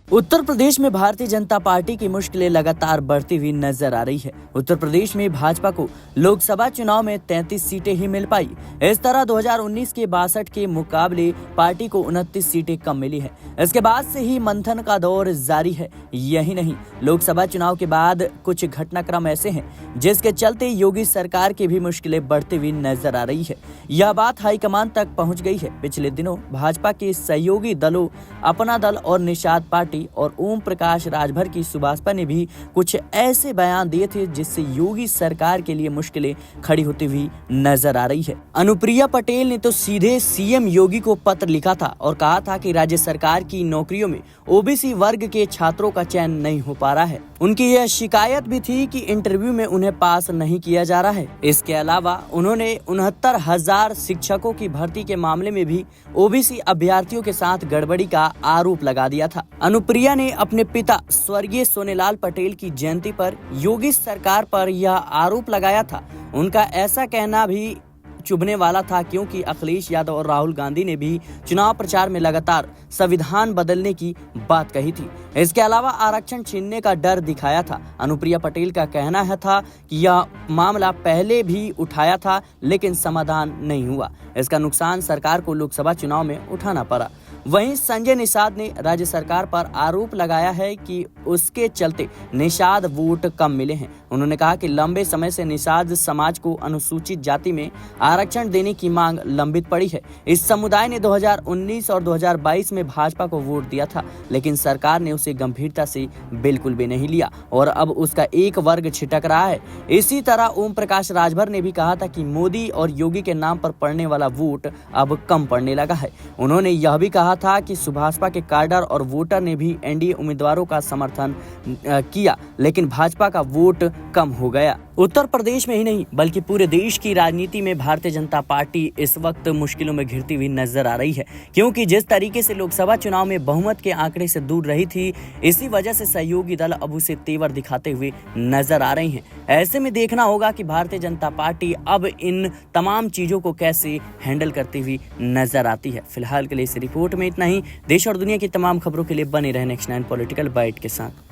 उत्तर प्रदेश में भारतीय जनता पार्टी की मुश्किलें लगातार बढ़ती हुई नजर आ रही है। उत्तर प्रदेश में भाजपा को लोकसभा चुनाव में 33 सीटें ही मिल पाई। इस तरह 2019 के 62 के मुकाबले पार्टी को 29 सीटें कम मिली है। इसके बाद से ही मंथन का दौर जारी है। यही नहीं, लोकसभा चुनाव के बाद कुछ घटनाक्रम ऐसे हैं जिसके चलते योगी सरकार की भी मुश्किलें बढ़ती हुई नजर आ रही है। यह बात हाईकमान तक पहुंच गई है। पिछले दिनों भाजपा के सहयोगी दलों अपना दल और निषाद पार्टी और ओम प्रकाश राजभर की सुभाषपा ने भी कुछ ऐसे बयान दिए थे जिससे योगी सरकार के लिए मुश्किलें खड़ी होती हुई नजर आ रही है। अनुप्रिया पटेल ने तो सीधे सीएम योगी को पत्र लिखा था और कहा था कि राज्य सरकार की नौकरियों में ओबीसी वर्ग के छात्रों का चयन नहीं हो पा रहा है। उनकी यह शिकायत भी थी कि इंटरव्यू में उन्हें पास नहीं किया जा रहा है। इसके अलावा उन्होंने 69,000 शिक्षकों की भर्ती के मामले में भी ओबीसी अभ्यर्थियों के साथ गड़बड़ी का आरोप लगा दिया था। अनुप्रिया ने अपने पिता स्वर्गीय सोनेलाल पटेल की जयंती पर योगी सरकार पर यह आरोप लगाया था। उनका ऐसा कहना भी चुभने वाला था क्योंकि अखिलेश यादव और राहुल गांधी ने भी चुनाव प्रचार में लगातार संविधान बदलने की बात कही थी। इसके अलावा आरक्षण छीनने का डर दिखाया था। अनुप्रिया पटेल का कहना था कि यह मामला पहले भी उठाया था लेकिन समाधान नहीं हुआ। इसका नुकसान सरकार को लोकसभा चुनाव में उठाना पड़ा। वहीं संजय निषाद ने राज्य सरकार पर आरोप लगाया है कि उसके चलते निषाद वोट कम मिले हैं। उन्होंने कहा कि लंबे समय से निषाद समाज को अनुसूचित जाति में आरक्षण देने की मांग लंबित पड़ी है। इस समुदाय ने 2019 और 2022 में भाजपा को वोट दिया था, लेकिन सरकार ने उसे गंभीरता से बिल्कुल भी नहीं लिया और अब उसका एक वर्ग छिटक रहा है। इसी तरह ओम प्रकाश राजभर ने भी कहा था कि मोदी और योगी के नाम पर पड़ने वाला वोट अब कम पड़ने लगा है। उन्होंने यह भी कहा था कि सुभाषपा के कार्डर और वोटर ने भी एनडीए उम्मीदवारों का समर्थन किया, लेकिन भाजपा का वोट कम हो गया। उत्तर प्रदेश में ही नहीं बल्कि पूरे देश की राजनीति में भारतीय जनता पार्टी इस वक्त मुश्किलों में घिरती हुई नजर आ रही है, क्योंकि जिस तरीके से लोकसभा चुनाव में बहुमत के आंकड़े से दूर रही थी, इसी वजह से सहयोगी दल अब उसे तेवर दिखाते हुए नजर आ रहे हैं। ऐसे में देखना होगा कि भारतीय जनता पार्टी अब इन तमाम चीजों को कैसे हैंडल करती हुई नजर आती है। फिलहाल के लिए इस रिपोर्ट में इतना ही। देश और दुनिया की तमाम खबरों के लिए बने रहे नेक्स्ट 9 पॉलिटिकल बाइट के साथ।